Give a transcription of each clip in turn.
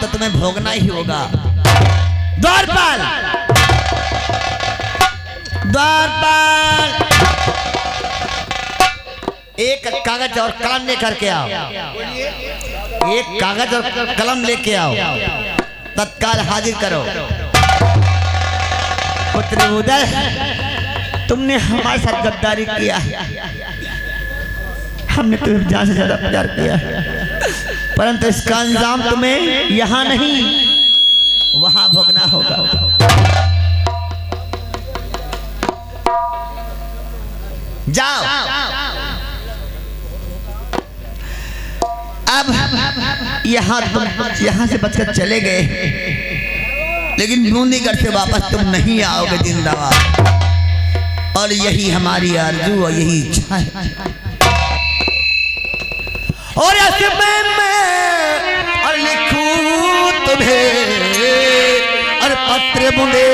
तो तुम्हें भोगना ही होगा। द्वारपाल, द्वारपाल, एक कागज और कलम लेकर के आओ। एक कागज और कलम लेके आओ, तत्काल हाजिर करो। पुत्र उदय, तुमने हमारे साथ गद्दारी किया है, हमने तुम्हें जान से ज्यादा प्यार किया है, परंतु इसका अंजाम तुम्हें यहाँ नहीं वहां भोगना होगा। जाओ। अब यहाँ से बचकर चले गए, लेकिन बूंदीगढ़ से वापस तुम नहीं आओगे जिंदाबाद। और यही हमारी आरज़ू और यही इच्छा है। और ऐसे मैं और लिखूं तुम्हें और पत्र बुंदे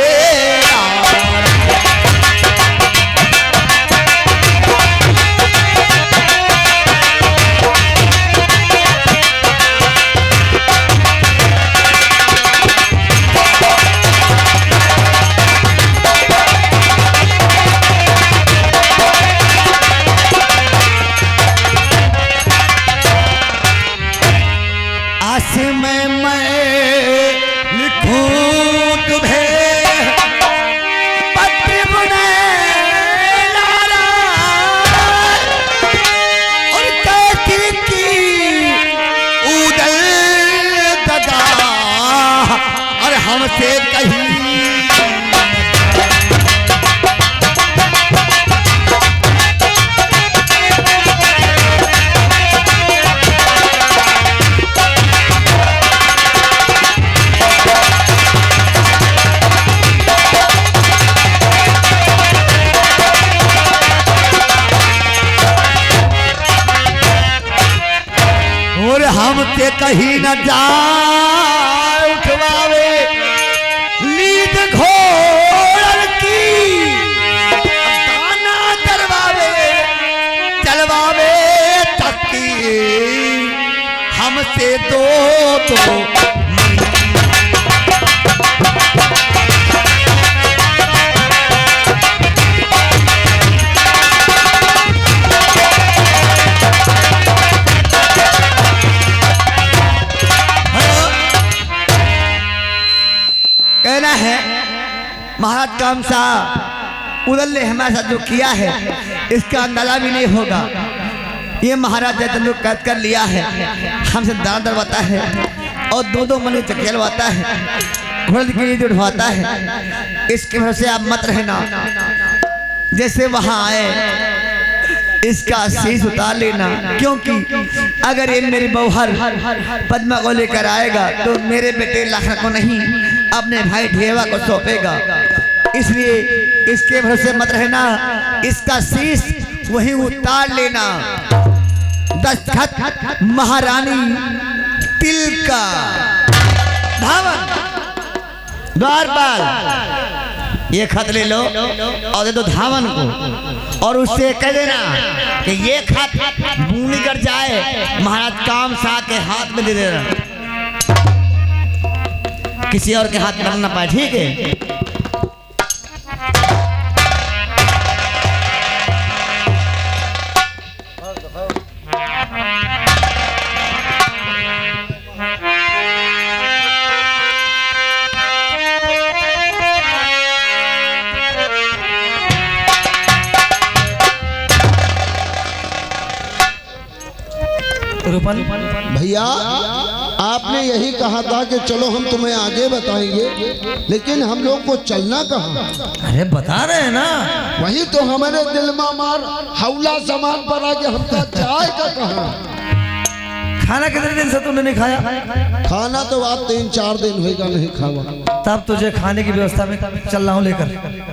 हमसे कहीं और हमसे कहीं न जा उठवावे लीद घोड़ की दाना दरवावे चलवावे तकी हमसे दो कहना है महाराज कामसा उदल ने हमारे साथ जो किया है इसका अंदाजा भी नहीं होगा। ये महाराज जैसे कैद कर लिया है, हमसे दाना दरवाता है और दो मनु चकेलवाता है, घोड़े के लिए उठवाता है। इसके भरोसे आप मत रहना, जैसे वहां आए इसका शीश उतार लेना, क्योंकि अगर ये मेरी बौहर पद्मा को लेकर आएगा तो मेरे बेटे लखन को नहीं अपने भाई ढेवा को सौंपेगा। इसलिए इसके भरोसे मत रहना, इसका शीश वही उतार लेना। दस्तखत महारानी तिलका धावन द्वारपाल, ये खत ले लो और दे दो धावन को, और उससे कह देना कि ये खत बूंदीगढ़ जाए महाराज कामसा के हाथ में दे देना, किसी और के हाथ में न पाए, ठीक है। भैया आपने यही कहा था कि चलो हम तुम्हें आगे बताएंगे, लेकिन हम लोग को चलना कहाँ? अरे बता रहे हैं ना, वही तो हमारे दिल में मार हौला सामान पर आके हमका जाएगा कहाँ? खाना कितने दिन से तुमने नहीं खाया? खाना तो आप 3-4 दिन होगा नहीं खावा, तब तुझे खाने की व्यवस्था में चल रहा हूँ लेकर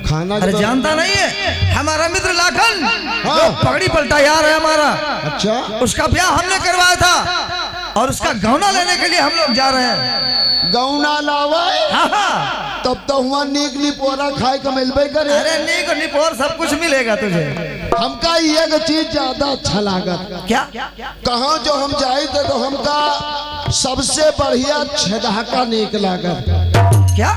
खाना। अरे जानता नहीं है हमारा मित्र लाखन, हाँ। पगड़ी पलटा यार है हमारा। अच्छा, उसका ब्याह हमने करवाया था और उसका गौना लेने के लिए हम लोग जा रहे हैं। गौना लावा? हाँ। तब तो हुआ नीक निपोरा खाए का मिलबे करे। अरे नीक निपोर सब कुछ मिलेगा तुझे। हमका ये चीज ज्यादा अच्छा लागत। क्या? कहाँ जो हम जाए थे तो हमका सबसे बढ़िया छेदहका नीक लागत। क्या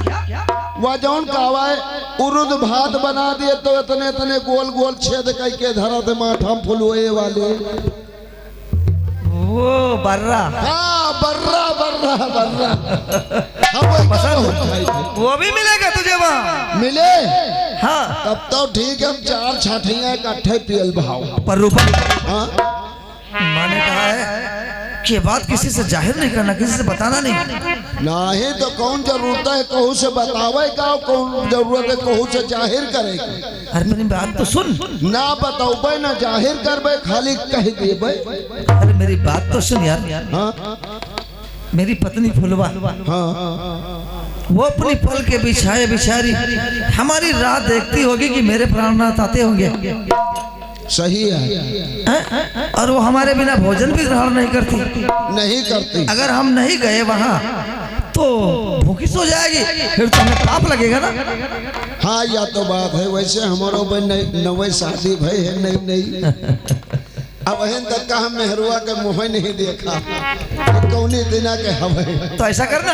वह जौन कावाए उरुद भात बना दिए तो इतने इतने गोल गोल छेद करके धरा थे माठा फुलवे वाले। वो बर्रा, हाँ बर्रा बर्रा बर्रा। हम वही खाए थे। वो भी मिलेगा तुझे वहाँ? मिले? हाँ तब तो ठीक है, हम 4 छाठियाँ इकट्ठे पियल भाव। पर रुपए हाँ माने कहा है कि बात किसी से जाहिर नहीं करना, किसी से बताना नहीं। नहीं तो कौन जरूरत है कहू से बतावे का, कौन जरूरत है कहू से जाहिर करे का। अरे मेरी बात तो सुन। ना बताओ ना जाहिर करबे, खाली कह देबे। अरे मेरी बात तो सुन यार। हाँ मेरी पत्नी फुलवा, हाँ वो अपनी पल के बिछाए बिछारी हमारी राह देखती होगी कि मेरे प्राणनाथ आते होंगे। सही है। और वो हमारे बिना भोजन भी ग्रहण नहीं करती। नहीं करती। अगर हम नहीं गए वहाँ तो भूखी सो जाएगी, फिर तो हमें पाप लगेगा ना। हाँ या तो बात है। वैसे हमारो नवे शादी भई है नहीं नहीं। अब एहन तक का हम मेहरुआ के मुँह नहीं देखा, कौनी दिना के हवे। तो ऐसा करना,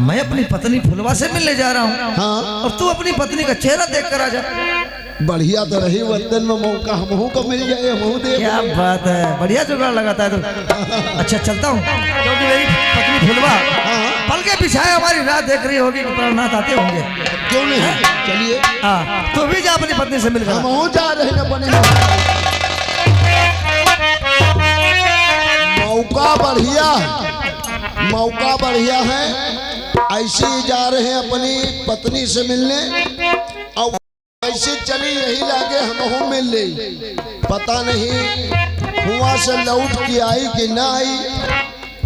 मैं अपनी पत्नी फुलवा से मिलने जा रहा हूँ। हाँ और तू अपनी पत्नी का चेहरा देख कर आ जा। बढ़िया तो रही वतन में मौका हमहू को मिल जाए, हमहू दे। क्या बात है, बढ़िया जुगाड़ लगाता है तू। अच्छा चलता हूँ, क्योंकि मेरी पत्नी फुलवा पल के पिछाए हमारी राह देख रही होगी कि प्राणनाथ आते होंगे। क्यों नहीं, चलिए। हाँ तू भी जा अपनी पत्नी से मिलकर। हमहू जा रहे न बने। मौका बढ़िया, मौका बढ़िया है। ऐसे ही जा रहे हैं अपनी पत्नी से मिलने, और ऐसे चली यही लागे हमहू मिल ले। पता नहीं हुआ से लौट के आई कि ना आई,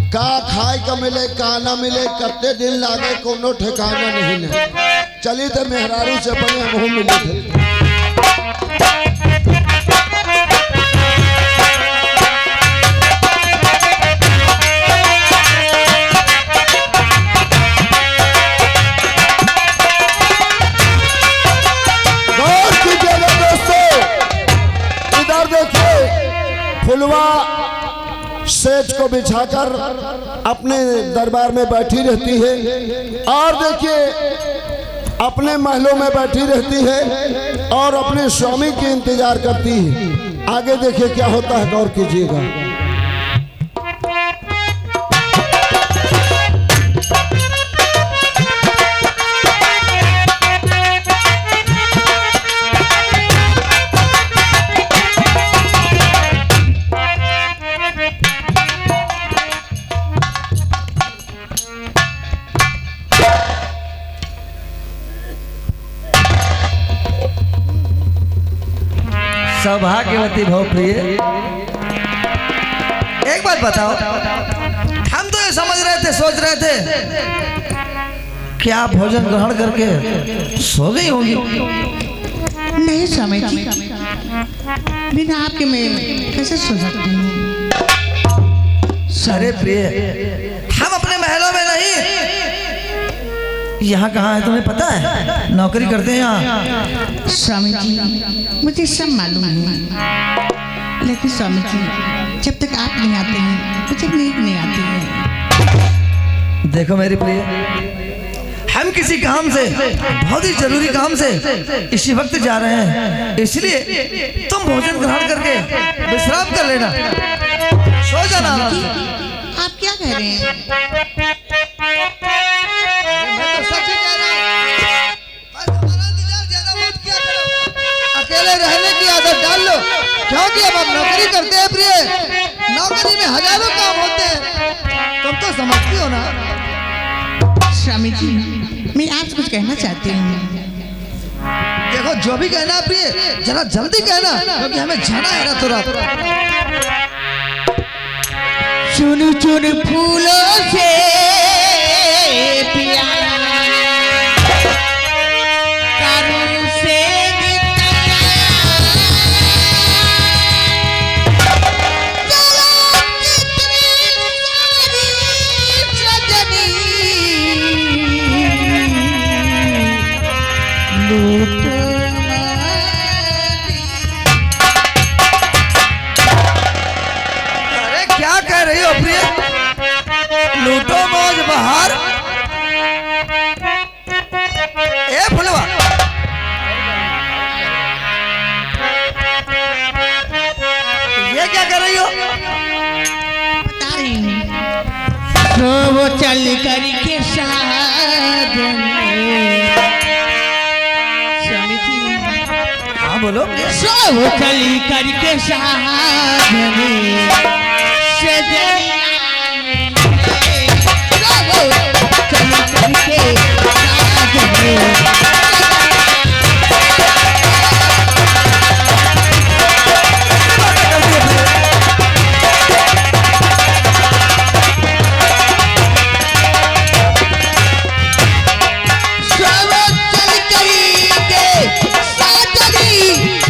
का खाए का मिले का ना मिले, कत्ते दिन लागे कोनो ठिकाना नहीं है। चली तो मेहरारू से बने हमहू मिले थे। फुलवा सेज को बिछाकर अपने दरबार में बैठी रहती है, और देखिए अपने महलों में बैठी रहती है और अपने स्वामी की इंतजार करती है। आगे देखिए क्या होता है, गौर कीजिएगा। सौभाग्यवती भवप्रिय, एक बात बताओ, हम तो ये समझ रहे थे, सोच रहे थे कि आप भोजन ग्रहण करके सो गई होंगी। नहीं स्वामी जी, बिना आपके मैं कैसे सो सकती हूँ। अरे प्रिय, हम अपने महलों में नहीं, यहाँ कहाँ है तुम्हें पता है? नौकरी करते हैं यहाँ। स्वामी जी मुझे सब मालूम है, लेकिन स्वामी जी जब तक आप नहीं आते हैं मुझे नींद नहीं आती है। देखो मेरी प्रिय, हम किसी काम से, बहुत ही जरूरी काम से इसी वक्त जा रहे हैं, इसलिए तुम भोजन ग्रहण करके विश्राम कर लेना, सो जाना। आप क्या कह रहे हैं? मैं तो सच कह रहा हूं। तुम्हारा इंतजार ज्यादा मत किया करो, अकेले रहने की आदत डाल लो, क्योंकि अब हम नौकरी करते हैं प्रिय, नौकरी में हजारों काम होते हैं, तुम तो समझती हो ना। स्वामी जी मैं आपसे कुछ कहना चाहती हूँ। देखो जो भी कहना प्रिय जरा जल्दी कहना, क्योंकि हमें जाना है ना तुरंत। चुन चुन फूलों से पिया करुण से सब चल करके साजन स्वामी जी हाँ बोलो। सब चल करके साजन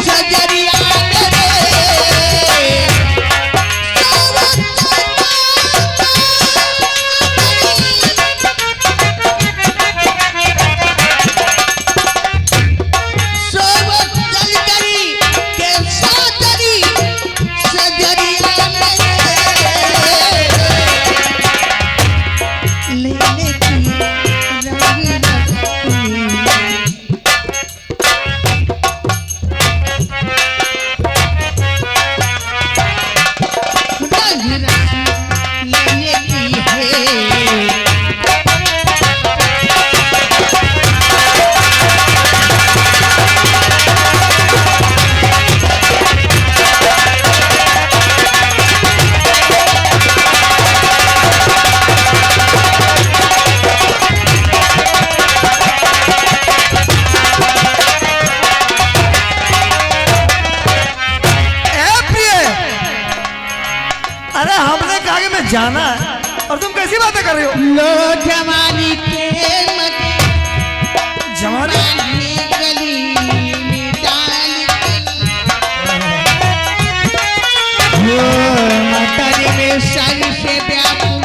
सजनिया सब चल करके साजन जाना है और तुम कैसी बातें कर रही हो? लो जवानी के जवानी गली में डाल वो मटर में सर से व्याकुल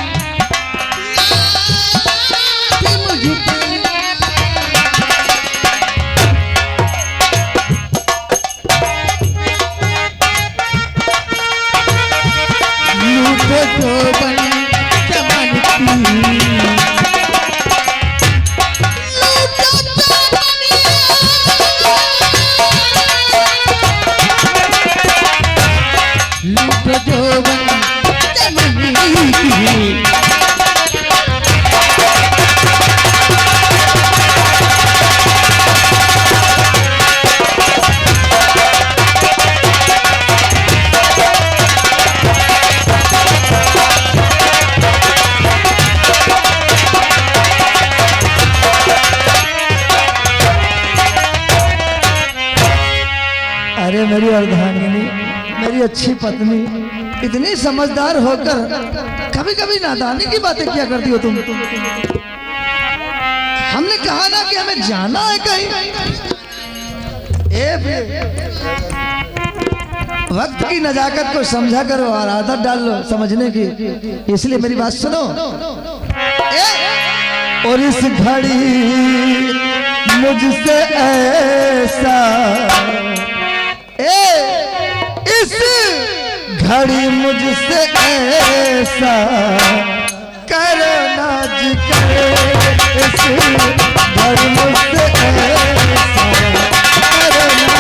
मुझको तो बन अरे मेरी अर्धांगिनी, मेरी अच्छी पत्नी, इतनी समझदार होकर कभी कभी नादानी की बातें क्या करती हो तुम? हमने कहा ना कि हमें जाना है कहीं। वक्त की नजाकत को समझा करो और आदत डाल लो समझने की, इसलिए मेरी बात सुनो। और इस घड़ी मुझसे ऐसा इस घड़ी मुझसे ऐसा करना जिक्र, इस घड़ी मुझसे ऐसा करना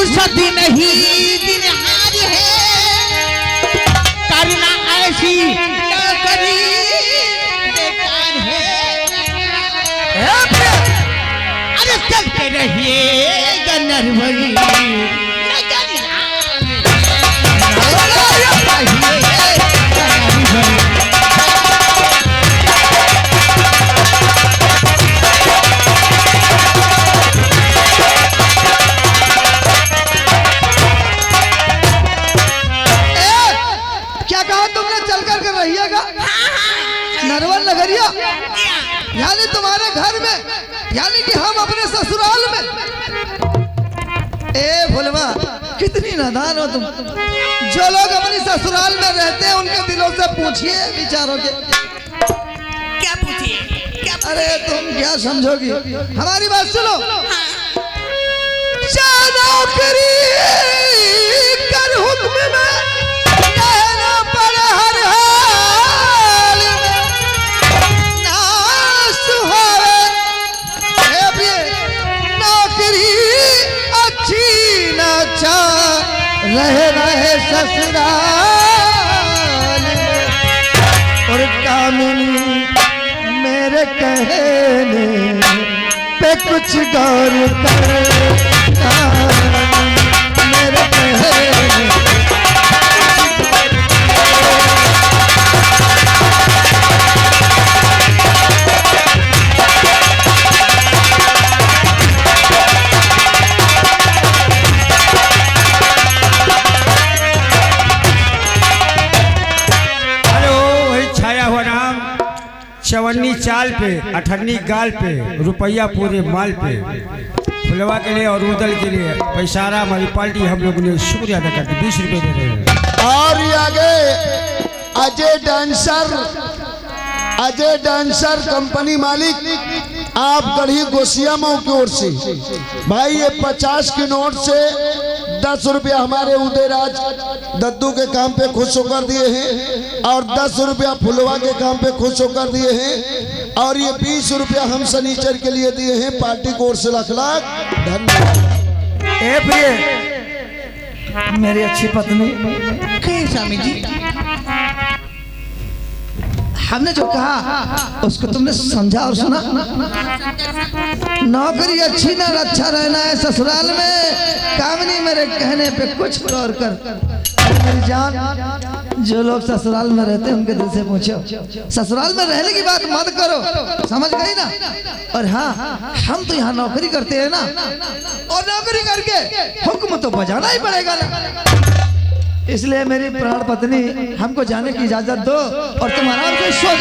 फुर्सत नहीं दिन हार है, करना ऐसी नौकरी बेकार है। अरे चलते रहिए नरवरी नरवन नगरिया यानी तुम्हारे घर में, यानी कि हम अपने ससुराल में। ए भुलवा, कितनी नादान हो तुम। जो लोग अपने ससुराल में रहते हैं उनके दिलों से पूछिए विचारों के। क्या पूछिए? क्या? अरे तुम क्या समझोगी, हमारी बात सुनो। नौकरी कर हुक्म में रहना पर हर हाल में, ना सुहावे नौकरी अच्छी ना अच्छा रहे ससुराल में। और कामिनी मेरे कहने पे कुछ गौर कर, मेरे कहने चवन्नी चाल पे, अठन्नी गाल पे, रुपया पूरे माल पे। फुलवा के लिए और उदल के लिए पैसारा हमारी पार्टी हम लोग ने शुक्रिया अदा करते 20 रुपए दे रहे हैं। और ये आगे अजय डांसर कंपनी मालिक आप गढ़ी गोसिया मऊ की ओर से भाई ये 50 की नोट से 10 रुपया हमारे उदयराज दद्दू के काम पे खुश होकर दिए हैं और 10 रुपया फुलवा के काम पे खुश होकर दिए हैं और ये 20 रुपया हम सनीचर के लिए दिए हैं। पार्टी को ओर से लाख धन्यवाद। ए प्रिय मेरी अच्छी पत्नी, स्वामी जी हमने जो कहा उसको तुमने समझा और सुना। नौकरी अच्छी ना अच्छा रहना है ससुराल में, कामनी मेरे कहने पे कुछ गौर कर। मेरी जान, जो लोग ससुराल में रहते हैं उनके दिल से पूछो, ससुराल में रहने की बात मत करो, समझ गई ना। और हाँ, हम तो यहाँ नौकरी करते हैं ना, और नौकरी करके हुक्म तो बजाना ही पड़ेगा ना। इसलिए मेरी प्राण पत्नी हमको जाने की इजाजत दो और तुम आराम से सो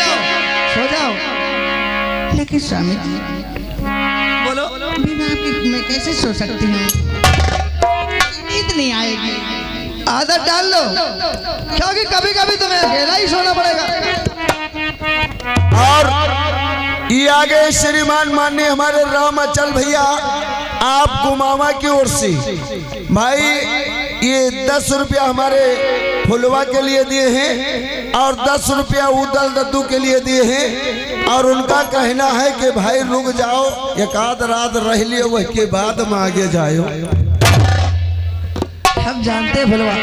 जाओ। लेकिन स्वामी जी बोलो। बिना आपके मैं कैसे सो सकती हूँ? नींद नहीं आएगी। आदत डाल लो, क्योंकि कभी कभी तुम्हें अकेला ही सोना पड़ेगा। और ये आगे श्रीमान माननीय हमारे राम अचल भैया आप गुमावा की ओर से भाई ये 10 रुपया हमारे फुलवा के लिए दिए हैं और 10 रुपया उदल दद्दू के लिए दिए हैं। और उनका कहना है कि भाई रुक जाओ, एक आध रात रह लियो, वह के बाद हम आगे जाओ। हम जानते हैं फुलवा,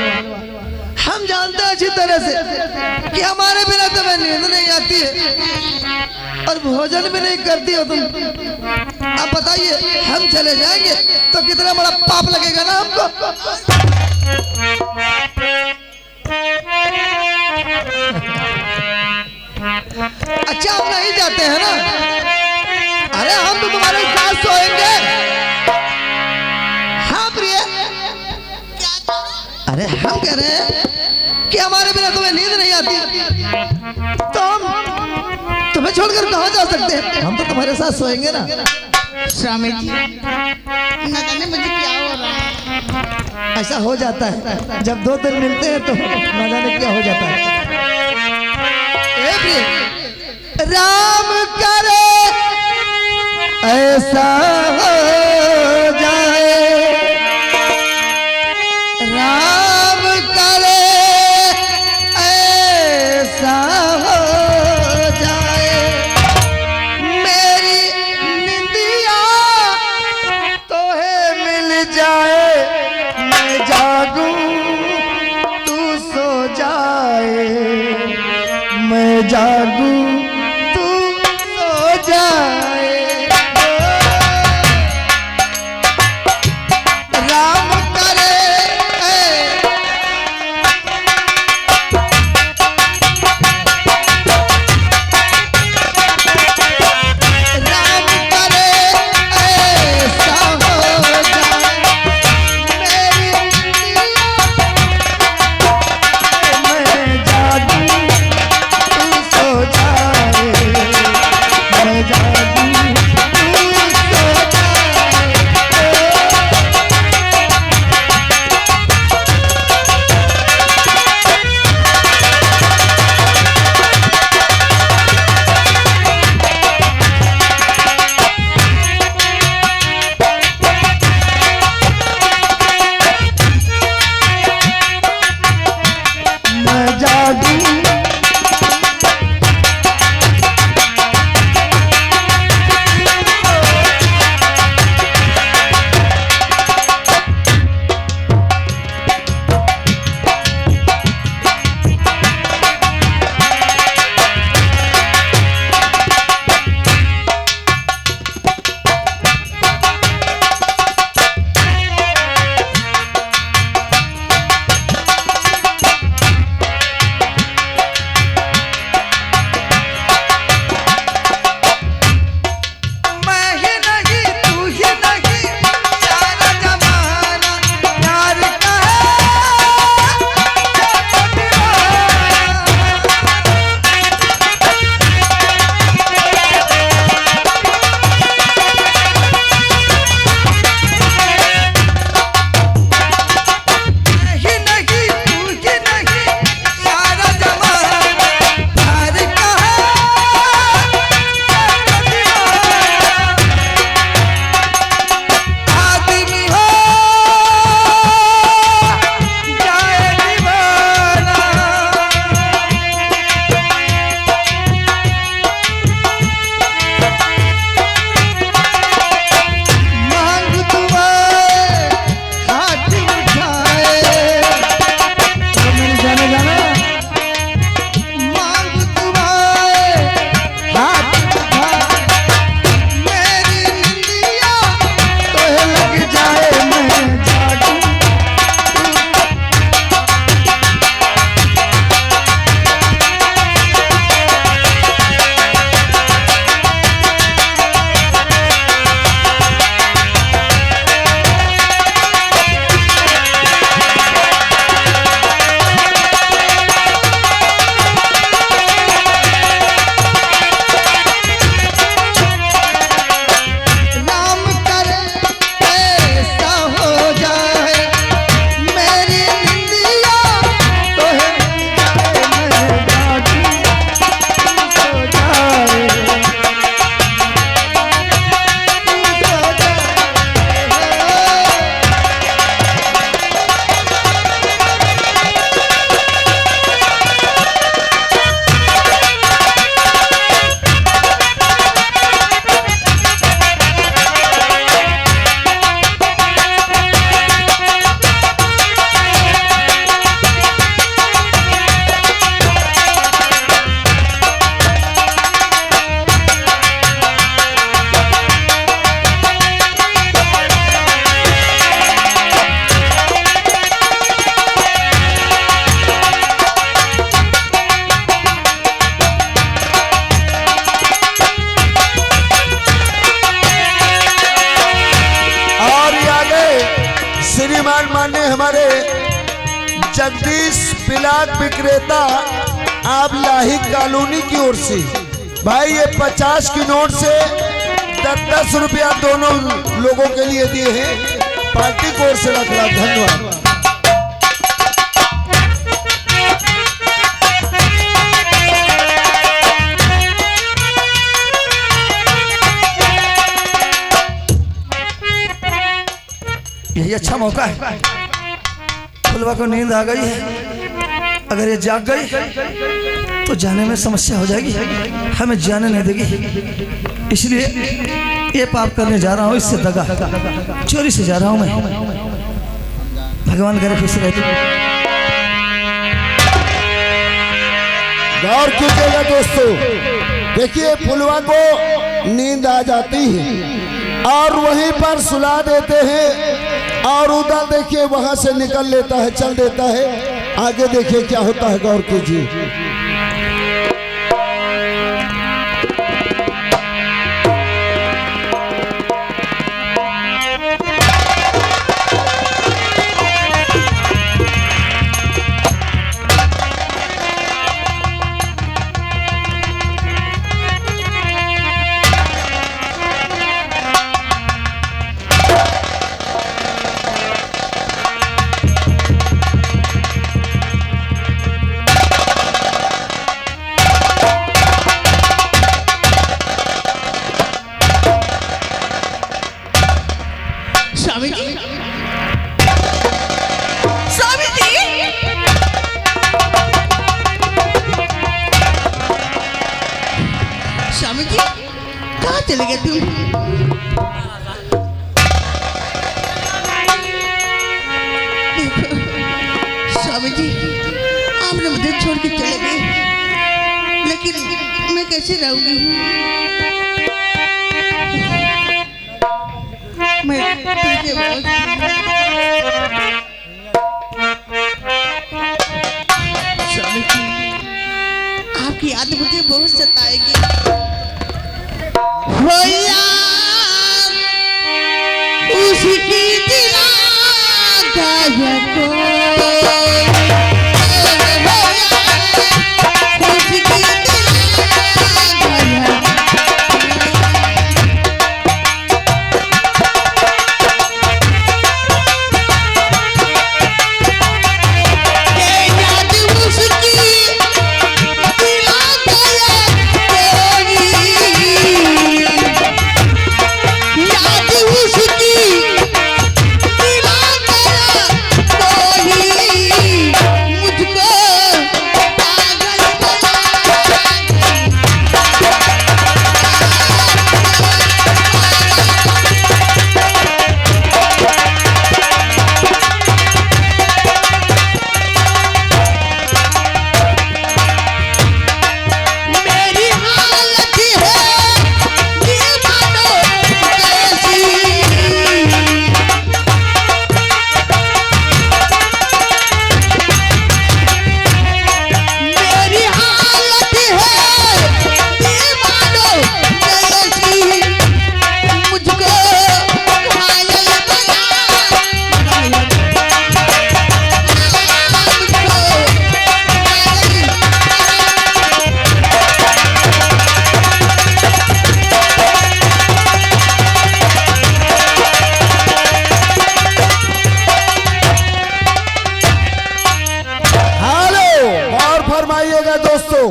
हम जानते हैं अच्छी तरह से कि हमारे बिना तुम्हें नींद नहीं आती है और भोजन भी नहीं करती हो तुम। अब बताइए, हम चले जाएंगे तो कितना बड़ा पाप लगेगा ना हमको। अच्छा, हम नहीं जाते हैं ना? अरे हम तो तुम्हारे साथ सोएंगे। हाँ प्रिय, अरे हम कह रहे हैं कि हमारे बिना तुम्हें नींद नहीं आती तो हम तुम्हें छोड़कर कहाँ जा सकते हैं? हम तो तुम्हारे साथ सोएंगे ना। स्वामी जी न जाने मुझे क्या हो रहा है। ऐसा हो जाता है जब 2 दिन मिलते हैं तो न जाने क्या हो जाता है। ए प्रिय, राम करे ऐसा हो जाए, राम करे ऐसा हो जाए, मेरी निंदिया तो है मिल जाए, जागू तू सो जाए राम करे राम करे ऐसा हो जाए मेरी मैं जागू तू सो जाए मैं जागू तू सो जाए मैं जागू मैं ही नहीं तू ही नहीं सारा जमाना प्यार का मैं ही नहीं तू ही नहीं सारा जमाना प्यार का आदमी हो जाए दीवाना मांग दुआएं हाथ उठाए मेरी जाने जाना मांग दुआएं हाथ उठाए मेरी निंदिया तोहे लग जाए मैं जागू राम करे ऐसा हो जाए मेरी निंदिया तोहे लग जाए मैं जागू तू सो जाए और ये आगे श्रीमान मान्य हमारे जगदीश पिलाट विक्रेता आप लाही कॉलोनी की ओर से भाई ये 50 की नोट से 10-10 रुपया दोनों लोगों के लिए दिए हैं पार्टी की ओर से रख रहा धन्यवाद। यही अच्छा मौका है फुलवा को नींद आ गई है अगर ये जाग गई तो जाने में समस्या हो जाएगी हमें जाने नहीं देगी इसलिए ये पाप करने जा रहा हूँ इससे दगा चोरी से जा रहा हूँ मैं भगवान करे फिर से रहते गौर कीजिएगा दोस्तों, देखिए फुलवा को नींद आ जाती है और वहीं पर सुला देते हैं और उधर देखिए वहां से निकल लेता है, चल देता है। आगे देखिए क्या होता है, गौर कीजिए। स्वामी जी, स्वामी जी, स्वामी जी, कहाँ चले गए तुम? देखो स्वामी जी, आपने मुझे छोड़ के चले गए, लेकिन मैं कैसे रहूंगी? मैं तुझे बहुत स्वामी जी, आपकी याद मुझे बहुत सताएगी। हो यार उसकी दिला गायब को, उसकी दिला गायब दोस्तों,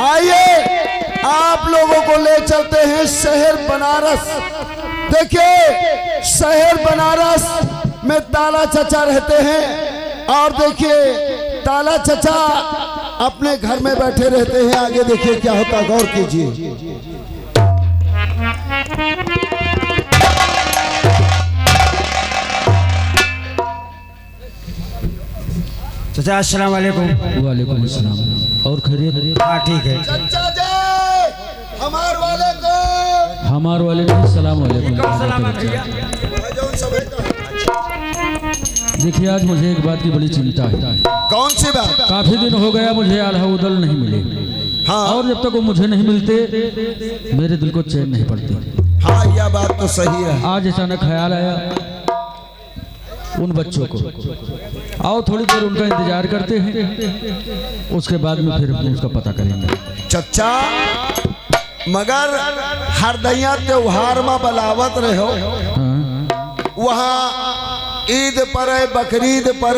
आइए आप लोगों को ले चलते हैं शहर बनारस। देखिए शहर बनारस में ताला चचा रहते हैं और देखिए ताला चचा अपने घर में बैठे रहते हैं। आगे देखिए क्या होता, गौर कीजिए। चाचा अस्सलाम वालेकुम। वालेकुम अस्सलाम। और खैरियत? हाँ ठीक है। चचा जी हमार वाले को हमार वाले को सलाम वालेकुम। देखिए आज मुझे एक बात की बड़ी चिंता है। कौन सी बात? काफी दिन हो गया मुझे आल्हा उदल नहीं मिले। हाँ। और जब तक वो मुझे नहीं मिलते मेरे दिल को चैन नहीं पड़ती। हाँ यह बात तो सही है। आज अचानक ख्याल आया उन बच्चों को, आओ थोड़ी देर उनका इंतजार करते हैं, उसके बाद में फिर उसका पता करेंगे। चचा मगर हर दैया त्योहार में बलावत रहो। हाँ। वहाँ ईद पर बकरीद पर